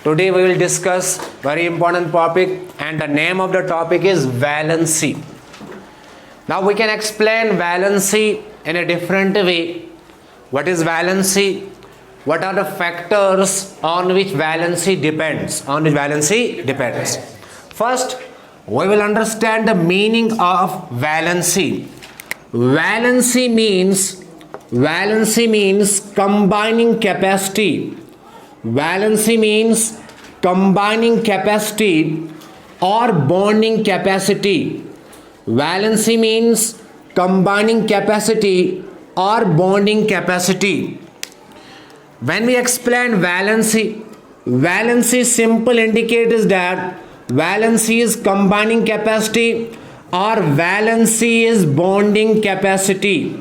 Today we will discuss very important topic, and the name of the topic is valency. Now we can explain valency in a different way. What is valency? What are the factors on which valency depends? First, we will understand the meaning of valency. Valency means combining capacity. Valency means combining capacity or bonding capacity. Valency means combining capacity or bonding capacity. When we explain valency simple indicate is that valency is combining capacity or valency is bonding capacity.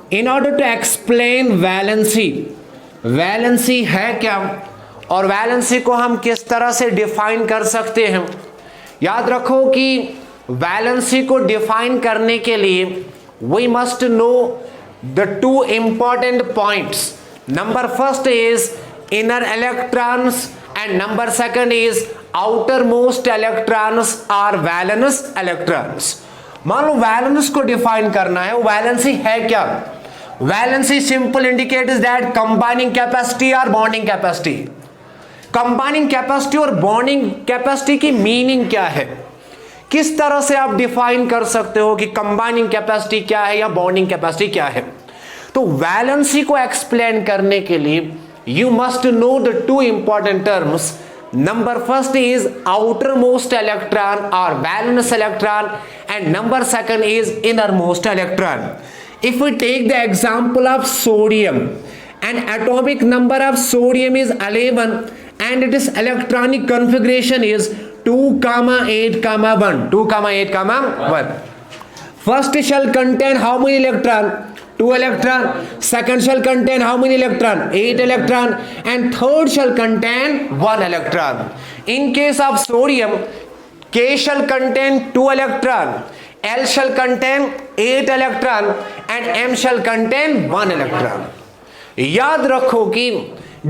In order to explain valency है क्या और valency को हम किस तरह से define कर सकते हैं, याद रखो कि वैलेंसी को डिफाइन करने के लिए we must know the two important points. Number first is inner electrons and number second is outer most electrons are valence electrons. मान लो वैलेंस को डिफाइन करना है, वैलेंसी है क्या? Valency simple indicate is that combining capacity or bonding capacity. Combining capacity और bonding capacity की meaning क्या है? किस तरह से आप define कर सकते हो कि combining capacity क्या है या bonding capacity क्या है? तो valency को explain करने के लिए you must know the two important terms. Number first is outermost electron or valence electron, and number second is innermost electron. If we take the example of sodium, an atomic number of sodium is 11 and its electronic configuration is 2,8,1. 2,8,1. First shall contain how many electron? 2 electron. Second shall contain how many electron? 8 electron. And third shall contain 1 electron. In case of sodium, K shall contain 2 electron, L shall contain 8 electron and M shall contain 1 electron. याद रखो कि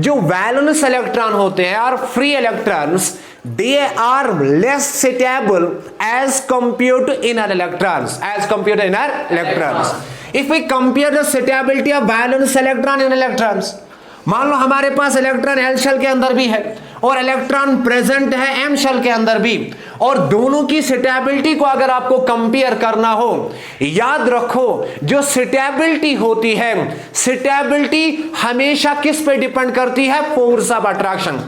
जो valence electron होते हैं और free electrons, they are less suitable as compared to inner electrons. If we compare the suitability of valence electron in electrons, मान लो हमारे पास electron L shell के अंदर भी है और इलेक्ट्रॉन प्रेजेंट है एम शेल के अंदर भी, और दोनों की सुटेबिलिटी को अगर आपको कंपेयर करना हो, याद रखो जो सुटेबिलिटी होती है, सुटेबिलिटी हमेशा किस पे डिपेंड करती है? Force of attraction.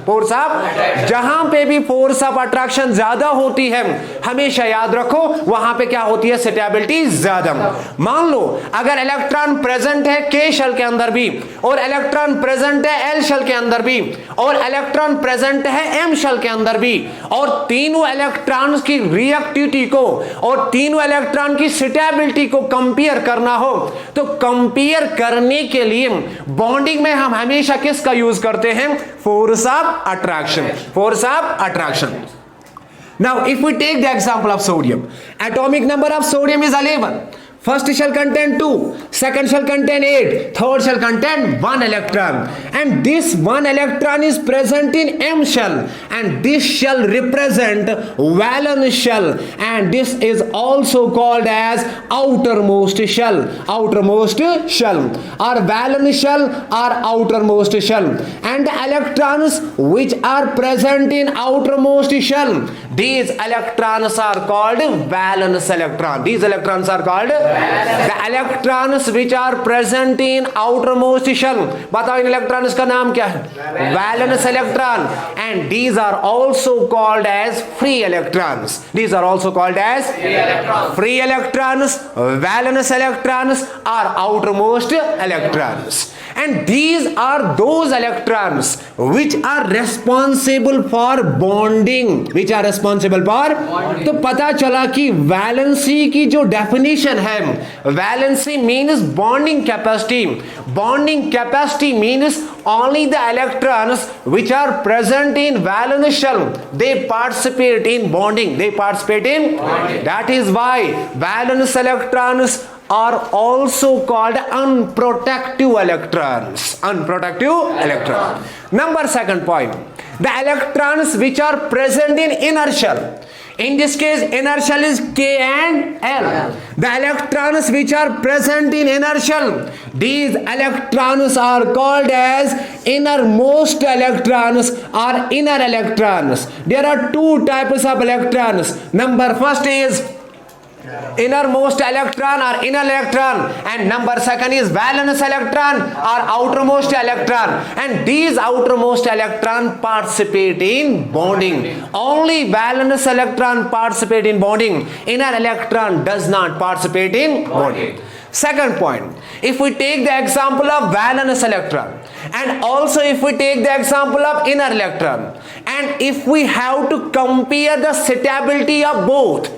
जहां पे भी फोर्स ऑफ अट्रैक्शन ज्यादा होती है, हमेशा याद रखो वहां पे क्या होती है? सुटेबिलिटी ज्यादा. मान लो अगर इलेक्ट्रॉन प्रेजेंट है के शेल के अंदर भी और इलेक्ट्रॉन प्रेजेंट है एल शेल के अंदर भी और इलेक्ट्रॉन प्रेजेंट है एम शेल के अंदर भी, और तीनों इलेक्ट्रॉन्स की रिएक्टिविटी को और तीनों इलेक्ट्रॉन की सुटेबिलिटी को कंपेयर करना हो, तो कंपेयर करने के लिए बॉन्डिंग में हम हमेशा किसका यूज करते हैं? Force of attraction. Now if we take the example of sodium, atomic number of sodium is 11. First shall contain 2, second shall contain 8, third shall contain 1 electron, and this 1 electron is present in M shell, and this shell represent valence shell, and this is also called as outermost shell or valence shell or outermost shell. And the electrons which are present in outermost shell, these electrons are called valence electron. These electrons are called the electrons which are present in outermost shell. बताओ इन electrons का नाम क्या है? Valence electron. And these are also called as free electrons. Free electrons, valence electrons are outermost electrons. And these are those electrons which are responsible for bonding. तो पता चला कि valency की जो डेफिनेशन है, valency means bonding capacity. Bonding capacity means only the electrons which are present in valence shell, they participate in bonding. That is why valence electrons are also called unprotective electrons. Number second point, the electrons which are present in inertial. In this case, inertial is K and L. The electrons which are present in inertial, these electrons are called as innermost electrons or inner electrons. There are two types of electrons. Number first is innermost electron or inner electron, and number second is valence electron or outermost electron. And these outermost electron participate in bonding. Only valence electron participate in bonding. Inner electron does not participate in bonding. Second point, if we take the example of valence electron, and also if we take the example of inner electron, and if we have to compare the suitability of both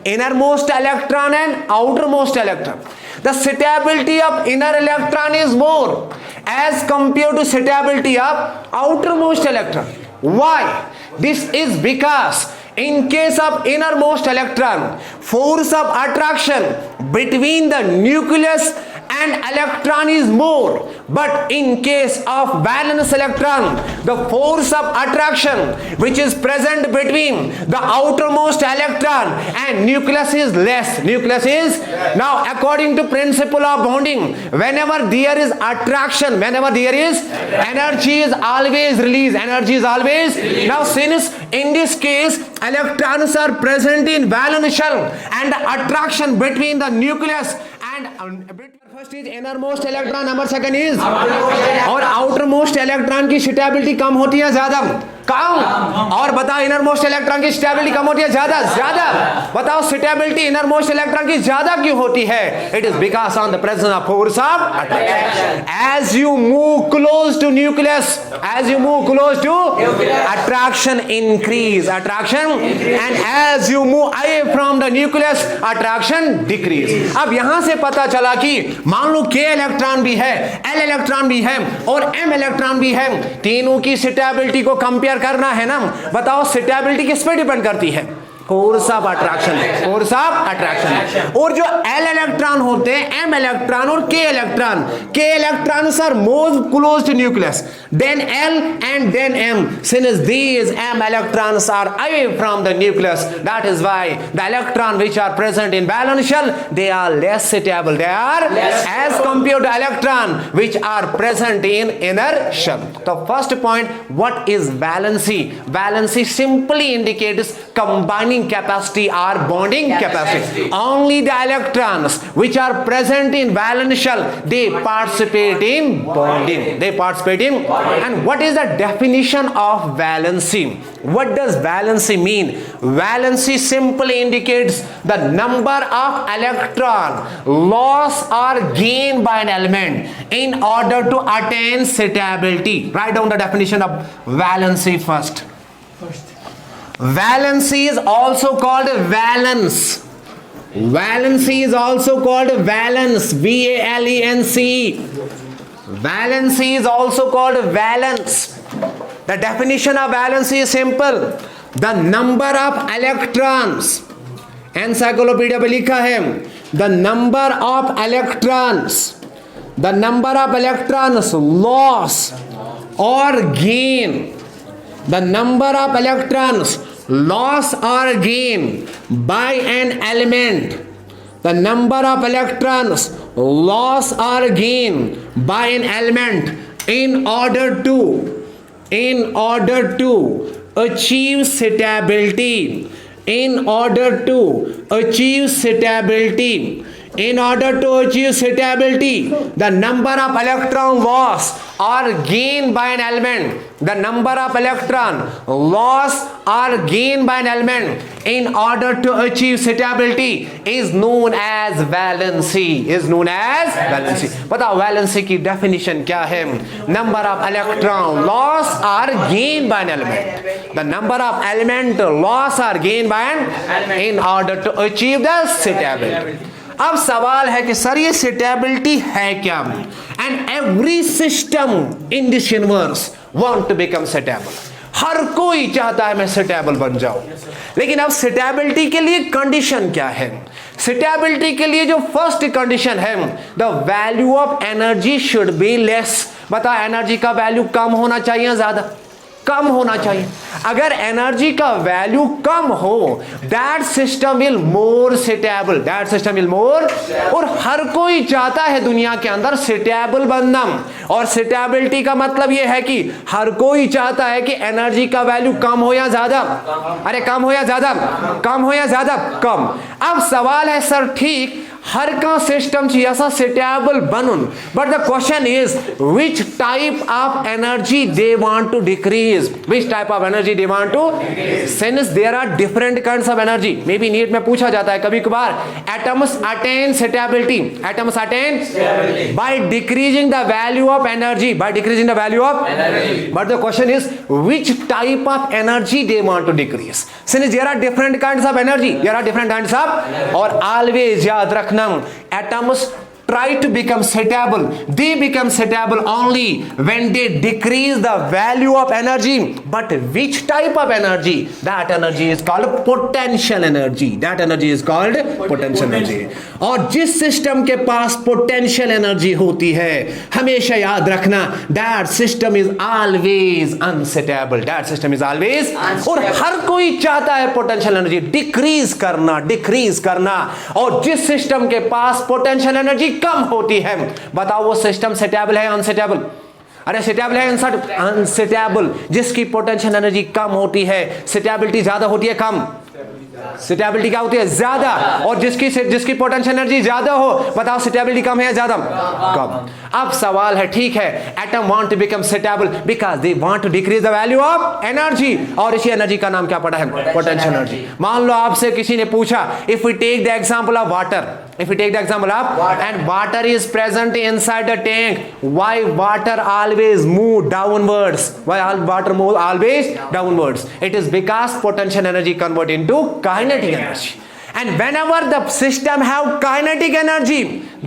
innermost electron and outermost electron, the suitability of inner electron is more as compared to suitability of outermost electron. Why? This is because in case of innermost electron, force of attraction between the nucleus and electron is more, but in case of valence electron, the force of attraction which is present between the outermost electron and nucleus is less. Now according to principle of bonding, whenever there is attraction, whenever there is, energy is always released. Now since in this case electrons are present in valence shell, and the attraction between the nucleus and first is innermost electron, number second is और outermost electron की suitability कम होती है ज्यादा, कम। और बताओ innermost electron की suitability कम होती है ज्यादा, बताओ सुटेबिलिटी इनरमोस्ट इलेक्ट्रॉन की ज्यादा क्यों होती है? It is because on the presence of force of attraction. As you move close to nucleus, attraction increase, and as you move away from the nucleus, attraction decrease। अब यहां से पता चला कि मान लो K इलेक्ट्रॉन भी है, L इलेक्ट्रॉन भी है और M इलेक्ट्रॉन भी है, तीनों की सुटेबिलिटी को कंपेयर करना है ना। बताओ सुटेबिलिटी किस पे डिपेंड करती है? Force of attraction. और जो L इलेक्ट्रॉन होते हैं, M इलेक्ट्रॉन और K electron are more close to nucleus than L and then M, since these M electrons are away from the nucleus, that is why the electron which are present in valence shell, they are less stable, as compared to electron which are present in inner shell। The first point, what is valency? Valency simply indicates combining capacity or bonding capacity। Only the electrons which are present in valence shell, they participate in bonding, and what is the definition of valency? What does valency mean? Valency simply indicates the number of electron loss or gain by an element in order to attain suitability। Write down the definition of valency first। Valency is also called valence। Valency is also called valence, V-A-L-E-N-C। Valency is also called valence। The definition of valency is simple, the number of electrons, encyclopedia पे लिखा है, the number of electrons loss or gain, the number of electrons loss or gain by an element, the number of electrons loss or gain by an element in order to achieve suitability, the number of electron loss or gain by an element, the number of electron loss or gain by an element in order to achieve suitability is known as valency, बताओ valency की definition क्या है? number of electron loss or gain by an element, the number of element loss or gain by an element in order to achieve the suitability। अब सवाल है कि sir ये suitability है क्या? And every system in this universe want to become suitable. हर कोई चाहता है मैं सुटेबल बन जाऊं, लेकिन अब सुटेबिलिटी के लिए कंडीशन क्या है? सुटेबिलिटी के लिए जो फर्स्ट कंडीशन है, the value of energy should be less. बताओ एनर्जी का वैल्यू कम होना चाहिए ज्यादा? कम होना चाहिए। अगर एनर्जी का वैल्यू कम हो, that system will more stable, that system will more. और हर कोई चाहता है दुनिया के अंदर स्टेबल बनना, और स्टेबिलिटी का मतलब यह है कि हर कोई चाहता है कि एनर्जी का वैल्यू कम हो या ज्यादा। अरे कम हो या ज्यादा, कम हो या ज्यादा, कम। अब सवाल है सर ठीक हर का सिस्टम ऐसा स्टेबल बनून, but the question is which type of energy they want to decrease, which type of energy they want to, since there are different kinds of energy. Maybe NEET में पूछा जाता है कभी कभार, atoms attain stability, atoms attain by decreasing the value of energy, by decreasing the value of energy, but the question is which type of energy they want to decrease, since there are different kinds of energy, there are different kinds of. और always याद रखना, atoms try to become stable, they become stable only when they decrease the value of energy. But which type of energy? That energy is called potential energy, that energy is called potential energy. और जिस system के पास potential energy होती है, हमेशा याद रखना, that system is always unstable, that system is always। और हर कोई चाहता है पोटेंशियल एनर्जी डिक्रीज करना, डिक्रीज करना। और जिस सिस्टम के पास पोटेंशियल एनर्जी कम होती है, बताओ वो सिस्टम स्टेबल है अनस्टेबल? अरे स्टेबल है अनस्टेबल। जिसकी पोटेंशियल एनर्जी कम होती है, स्टेबिलिटी ज्यादा होती है कम, स्टेबिलिटी क्या होती है ज्यादा। और जिसकी पोटेंशियल एनर्जी ज्यादा हो, बताओ स्टेबिलिटी कम है या ज्यादा, कम। अब सवाल है ठीक है, atom want to become stable because they want to decrease the value of energy, और इसी एनर्जी का नाम क्या पड़ा है, पोटेंशियल एनर्जी। मान लो आपसे किसी ने पूछा, if we take the example of water, if we take the example of water, and water is present inside the tank, why water always move downwards, why water move always downwards? It is because potential energy convert into kinetic energy, and whenever the system have kinetic energy,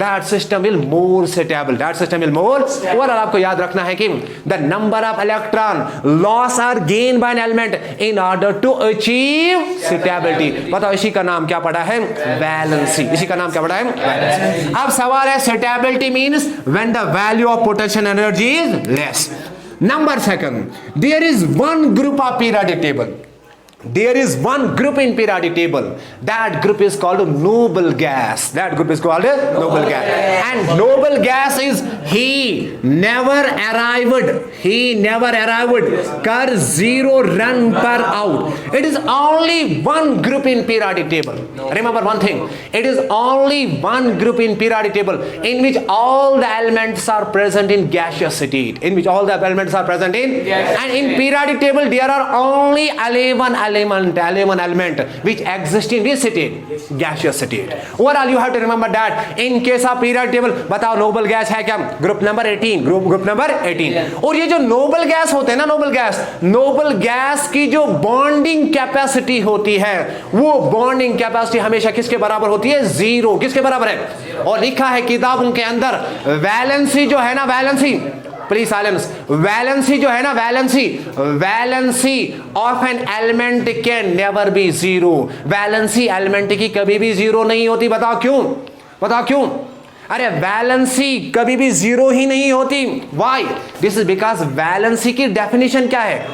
that system will more stable, that system will more। और आपको याद रखना है कि the number of electron loss or gain by an element in order to achieve stability, बताओ इसी का नाम क्या पड़ा है, वैलेंसी, इसी का नाम क्या पड़ा है, वैलेंसी। अब सवाल है stability means when the value of potential energy is less। Number second, there is one group of periodic table, there is one group in periodic table, that group is called noble gas, that group is called noble gas, and noble gas is he never arrived कर zero run per out। it is only one group in periodic table, remember one thing, it is only one group in periodic table in which all the elements are present in gaseous state, in which all the elements are present in, and in periodic table there are only 11 element which exist in which state, gaseous state। overall you have to remember that in case of periodic table, बताओ noble gas है क्या, group number 18, group number 18। और ये जो noble gas होते हैं ना, noble gas की जो bonding capacity होती है, वो bonding capacity हमेशा किसके बराबर होती है, जीरो। किसके बराबर है? और लिखा है किताबों के अंदर, वैलेंसी जो है ना, वैलेंसी, प्लीज साइलेंस, वैलेंसी जो है ना, valency of an element can never B zero, valency element की कभी भी जीरो नहीं होती। बताओ क्यों, बताओ क्यों? अरे वैलेंसी कभी भी जीरो ही नहीं होती। Why? This is because valency की डेफिनेशन क्या है,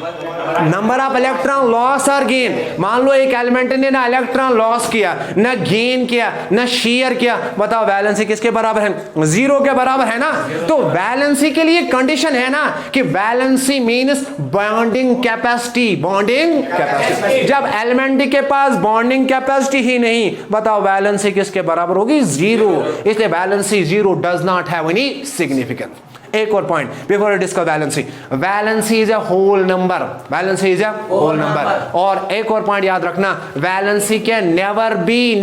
नंबर ऑफ इलेक्ट्रॉन लॉस और गेन। मान लो एक एलिमेंट ने ना इलेक्ट्रॉन लॉस किया, ना गेन किया, ना शेयर किया, बताओ वैलेंसी किसके बराबर है, जीरो के बराबर है ना। तो वैलेंसी के लिए कंडीशन है ना कि valency means bonding capacity, bonding capacity. जब एलिमेंट के पास बॉन्डिंग कैपेसिटी ही नहीं, बताओ वैलेंसी किसके बराबर होगी, जीरो। इसलिए valency zero does not have any significance. एक और point before discuss valency, valency is a whole number, valency is a whole number. और एक और पॉइंट याद रखना, valency can never be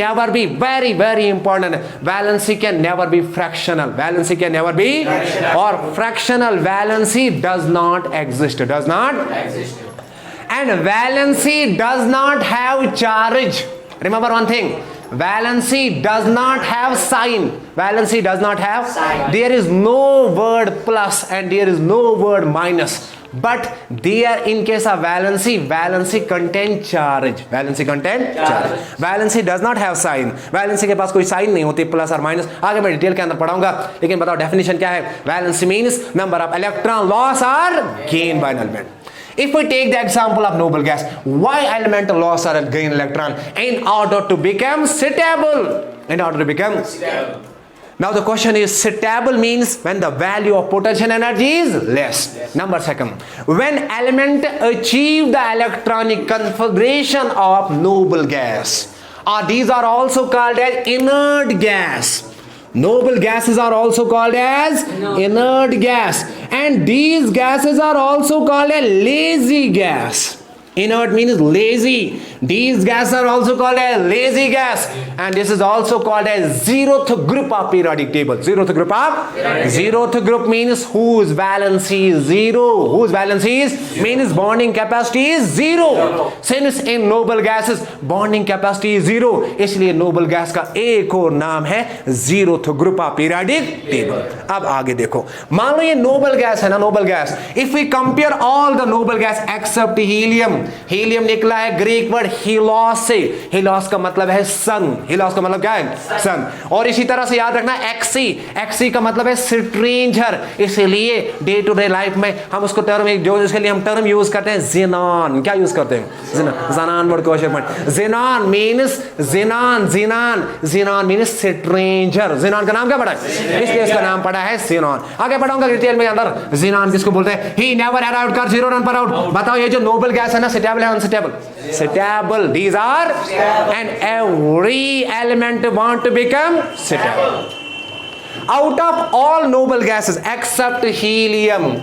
very very important, valency can never be fractional, valency can never be, और fractional valency does not exist, does not exist, and valency does not have charge. Remember one thing, valency does not have sign, valency does not have sign, there is no word plus and there is no word minus, but there in case of valency contain charge, valency contain charge, valency does not have sign, valency के पास कोई sign नहीं होती plus और minus, आगे मैं detail के अंदर पढ़ाऊंगा। लेकिन बताओ डेफिनेशन क्या है, valency means number of electron loss or gain by an element। If we take the example of noble gas, why element loss or gain electron? In order to become stable. In order to become stable. Now the question is, stable means when the value of potential energy is less. Number second, when element achieve the electronic configuration of noble gas, or these are also called as inert gas. Noble gases are also called as inert gas, and these gases are also called a lazy gas. Inert means lazy. These gases are also called a lazy gas, and this is also called a zeroth group of periodic table. Zeroth group of zeroth group means whose valency is zero. Whose valency is means bonding capacity is zero. Since in noble gases bonding capacity is zero, इसलिए noble gas का एक और नाम है zeroth group of periodic table. अब आगे देखो, मान लो ये noble gas है ना, noble gas. If we compare all the noble gas except helium, helium निकला है ग्रीक वर्ड हीलोस से. हीलोस का मतलब है सन. हीलोस का मतलब क्या है? सन. और इसी तरह से याद रखना एक्सी. एक्सी का मतलब है स्ट्रेंजर. इसलिए डे टू डे लाइफ में हम उसको टर्म, जो इसके लिए हम टर्म यूज करते हैं ज़ेनॉन. क्या यूज करते हैं? Xenon word question mark. Xenon means xenon. Xenon xenon means stranger. Xenon का नाम क्या पड़ा है? इसलिए इसका नाम पड़ा है ज़ेनॉन. आगे बढ़ाऊंगा डिटेल में अंदर. ज़ेनॉन किसको बोलते हैं? ही नेवर अराइव्ड कर 0 रन पर आउट. बताओ ये जो नोबल गैस है ना, stable है unstable? Stable. These are and every element want to become stable. Out of all noble gases except helium,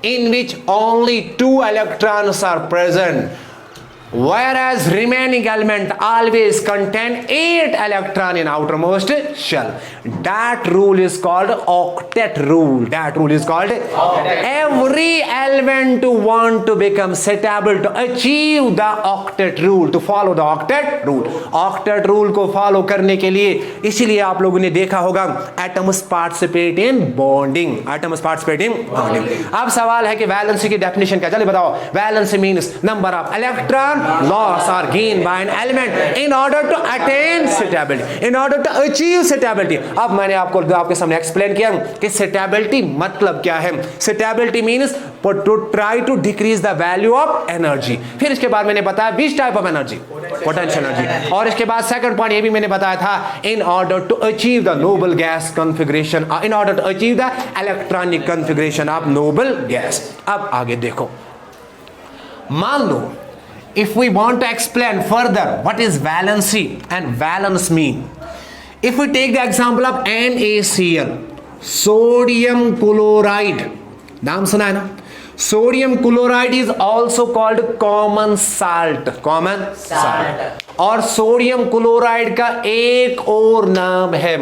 in which only 2 electrons are present, whereas remaining element always contain 8 electron in outermost shell. That rule is called octet rule. That rule is called every element want to become stable to achieve the octet rule, to follow the octet rule. Octet rule को follow करने के लिए इसीलिए आप लोगों ने देखा होगा atoms participate in bonding. Atoms participate in bonding. अब सवाल है कि वैलेंसी की डेफिनेशन क्या? चलिए बताओ. Valency means number of electron loss or gain by an element in order to attain stability, in order to achieve stability. अब मैंने आपके सामने एक्सप्लेन किया कि stability मतलब क्या है. Stability means to try to decrease the value of energy. फिर इसके बाद मैंने बताया which type of energy, potential energy. और इसके बाद सेकंड पॉइंट ये भी मैंने बताया था in order to achieve the noble gas configuration, in order to achieve the electronic configuration of noble gas. अब आगे देखो, मान लो if we want to explain further what is valency and valence mean, if we take the example of NaCl, sodium chloride, नाम सुना है ना? Sodium chloride is also called common salt. Common salt. और sodium chloride का एक और नाम है,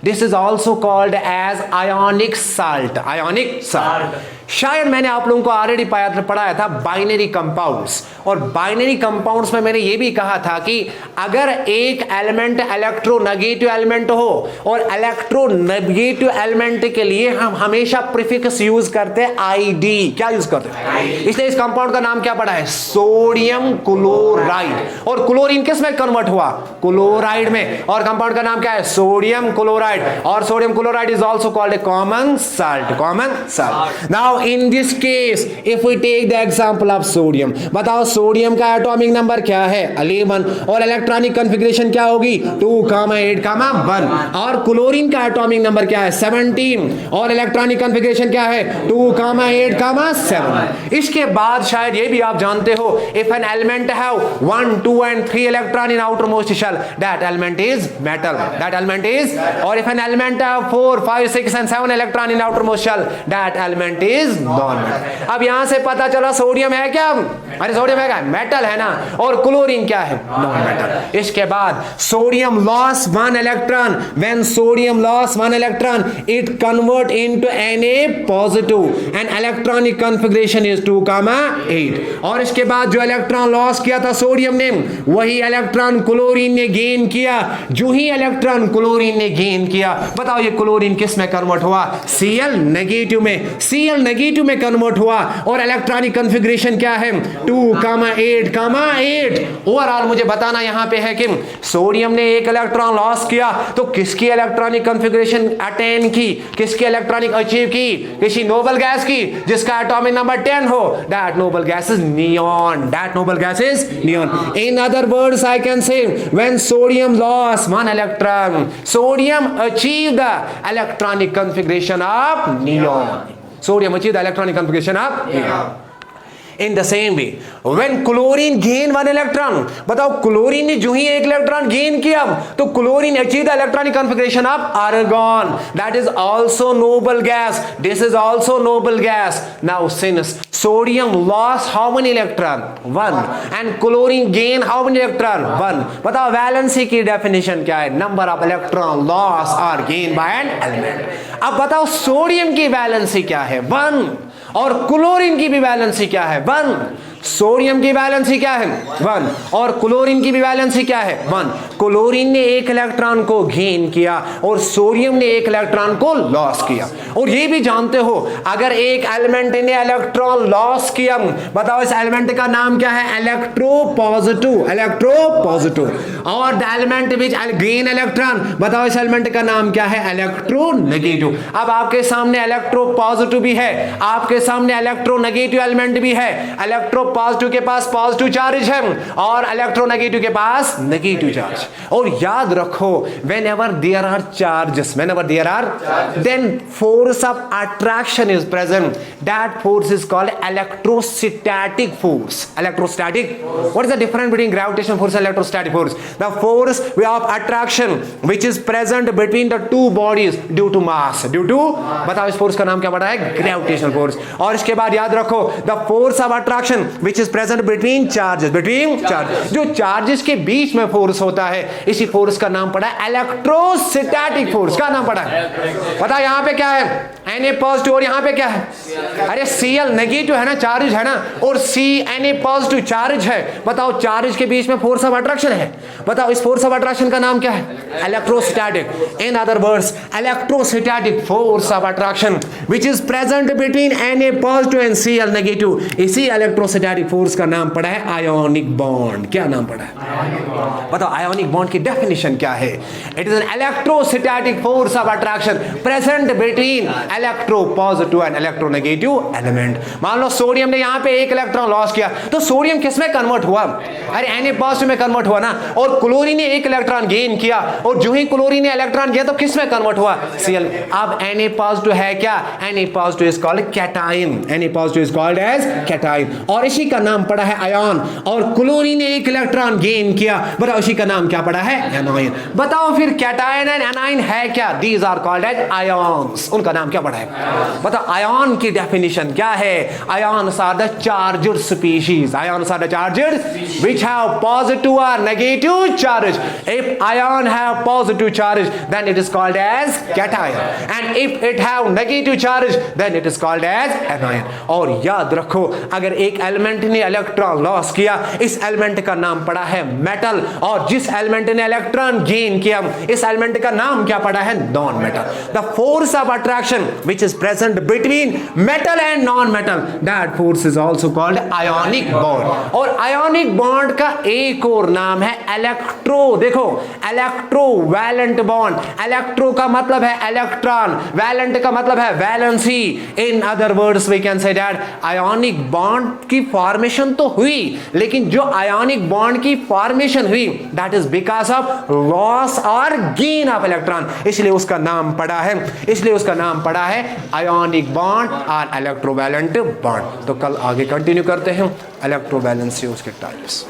this is also called as ionic salt. Ionic salt. शायद मैंने आप लोगों को ऑलरेडी पढ़ाया था बाइनरी कंपाउंड्स, और बाइनरी कंपाउंड्स में मैंने ये भी कहा था कि अगर एक एलिमेंट इलेक्ट्रोनेगेटिव एलिमेंट हो और इलेक्ट्रोनेगेटिव एलिमेंट के लिए हम हमेशा प्रीफिक्स यूज करते हैं आईडी. क्या यूज करते हैं? इसलिए इस कंपाउंड का नाम क्या पड़ा है? Sodium chloride. और क्लोरीन किस में कन्वर्ट हुआ? क्लोराइड में. और कंपाउंड का नाम क्या है? Sodium chloride. और sodium chloride is also called a common salt. Common salt. Now in this case if we take the example of sodium, बताओ सोडियम का एटॉमिक नंबर क्या है? 11. और इलेक्ट्रॉनिक कॉन्फ़िगरेशन क्या होगी? 2,8,1. और क्लोरीन का एटॉमिक नंबर क्या है? 17. और इलेक्ट्रॉनिक कॉन्फ़िगरेशन क्या है? 2,8,7. इसके बाद शायद ये भी आप जानते हो, if an element have 1, 2 and 3 electron in outermost shell, that element is metal. That element is. Or if an element have 4, 5, 6 and 7 electron in outermost shell, that element is non-metal. अब यहां से पता चला सोडियम है क्या? अरे sodium है क्या? मेटल है ना. और क्लोरीन क्या है? Non metal. इसके बाद sodium loss 1 electron. When sodium loss 1 electron, it convert into Na positive and electronic configuration is 2,8. और इसके बाद जो इलेक्ट्रॉन लॉस किया था सोडियम ने, वही इलेक्ट्रॉन क्लोरीन ने गेन किया. जो ही इलेक्ट्रॉन क्लोरीन ने गेन किया, बताओ ये क्लोरीन किस में कन्वर्ट हुआ? Cl नेगेटिव में. Cl नेगेटिव में कन्वर्ट हुआ और इलेक्ट्रॉनिक कॉन्फ़िगरेशन क्या है 2,8,8। ओवरऑल मुझे बताना यहां पे है कि सोडियम ने एक इलेक्ट्रॉन लॉस किया तो किसकी इलेक्ट्रॉनिक कॉन्फ़िगरेशन अटेन की, किसकी इलेक्ट्रॉनिक अचीव की, किसी नोबल गैस की जिसका एटॉमिक नंबर 10 हो। That noble gas is neon, that noble gas is neon. In other words I can say when sodium loss one electron, sodium achieve the electronic configuration of neon, sodium achieve the electronic configuration of neon. In the same way, when chlorine gain one electron, बताओ chlorine ने जो ही एक electron gain किया तो chlorine achieve the electronic configuration of argon, that is also noble gas, this is also noble gas. Now since sodium loss how many electron 1 and chlorine gain how many electron 1, बताओ valency की definition क्या है, number of electron loss और gain by an element. अब बताओ sodium की valency क्या है 1 और क्लोरीन की भी वैलेंसी क्या है 1, सोडियम की वैलेंसी क्या है 1 और क्लोरीन की भी वैलेंसी क्या है 1। क्लोरीन ने एक इलेक्ट्रॉन को गेन किया और सोडियम ने एक इलेक्ट्रॉन को लॉस किया। और ये भी जानते हो अगर एक एलिमेंट ने इलेक्ट्रॉन लॉस किया, बताओ इस एलिमेंट का नाम क्या है, इलेक्ट्रोपॉजिटिव, इलेक्ट्रोपॉजिटिव। और the element which gain electron, बताओ इस एलिमेंट का नाम क्या है, इलेक्ट्रोनेगेटिव। अब आपके सामने इलेक्ट्रोपॉजिटिव भी है, आपके सामने इलेक्ट्रोनेगेटिव एलिमेंट भी है। इलेक्ट्रो पॉजिटिव के पास पॉजिटिव चार्ज है और इलेक्ट्रोनेगेटिव के पास नेगेटिव चार्ज। और याद रखो whenever there are charges, whenever there are, then force of attraction is present, that force is called electrostatic force. Electrostatic, what is the difference between gravitational force and electrostatic force? The force of attraction which is present between the two bodies due to mass, due to, बताओ इस force का नाम क्या पड़ा है, gravitational force. और इसके बाद याद रखो the force of attraction which is present between charges, between charges, जो चार्जेस के बीच में फोर्स होता है इसी फोर्स का नाम पड़ा है इलेक्ट्रोस्टैटिक फोर्स। का नाम पड़ा है, पता यहाँ पे क्या है, Na पॉजिटिव और यहाँ पे क्या है, अरे Cl नेगेटिव है ना, चार्ज है ना, और Na पॉजिटिव चार्ज है। बताओ चार्ज के बीच में फोर्स ऑफ अट्रैक्शन है, बताओ इस फोर्स ऑफ अट्रैक्शन का नाम क्या है, electrostatic. In other words electrostatic force of attraction which is present between Na positive and Cl negative, इसी इलेक्ट्रोस्टैटिक फोर्स का नाम पड़ा है आयोनिक बॉन्ड। क्या नाम पड़ा है, बताओ आयोनिक बॉन्ड की डेफिनेशन क्या है, it is an electrostatic force of attraction present between electro positive and electronegative element. मान लो सोडियम ने यहाँ पे एक इलेक्ट्रॉन लॉस किया तो सोडियम किस में कन्वर्ट हुआ, अरे Na पॉजिटिव में कन्वर्ट हुआ ना, और क्लोरीन ने एक इलेक्ट्रॉन गेन किया और जो ही क्लोरीन ने इलेक्ट्रॉन किया तो किस में कन्वर्ट हुआ, Cl। अब Na पॉजिटिव है क्या, Na positive is called cation, Na positive is called as cation और इसी का नाम पड़ा है आयन। और क्लोरीन ने एक इलेक्ट्रॉन गेन किया, बताओ इसी का नाम क्या पड़ा है, एनायन। बताओ फिर कैटायन एंड एनायन है क्या, these are called as ions, उनका नाम क्या पड़ा है, बताओ आयन की डेफिनेशन क्या है, ions are the charged species, ions are the charged which have positive और negative charge. If ion have positive charge then it is called as cation and if it have negative charge then it is called as anion. और याद रखो अगर एक element ने electron loss किया इस element का नाम पड़ा है मेटल, और जिस एलिमेंट ने इलेक्ट्रॉन गेन किया इस एलिमेंट का नाम क्या पड़ा है, non metal. The force of attraction which is present between metal and non metal, that force is also called ionic bond. और आयोनिक बॉन्ड का एक और नाम है इलेक्ट्रो, देखो इलेक्ट्रो वैलेंट बॉन्ड। इलेक्ट्रो का मतलब है इलेक्ट्रॉन, वैलेंट का मतलब है valency. In other words we can say that ionic bond की फॉर्मेशन तो हुई, लेकिन जो आयोनिक बॉन्ड की फॉर्मेशन हुई that is because of loss और गेन ऑफ इलेक्ट्रॉन, इसलिए उसका नाम पड़ा है, इसलिए उसका नाम पड़ा है आयोनिक बॉन्ड और इलेक्ट्रोवैलेंट बॉन्ड। तो कल आगे कंटिन्यू करते हैं इलेक्ट्रोवैलेंसी उसके टाइप्स।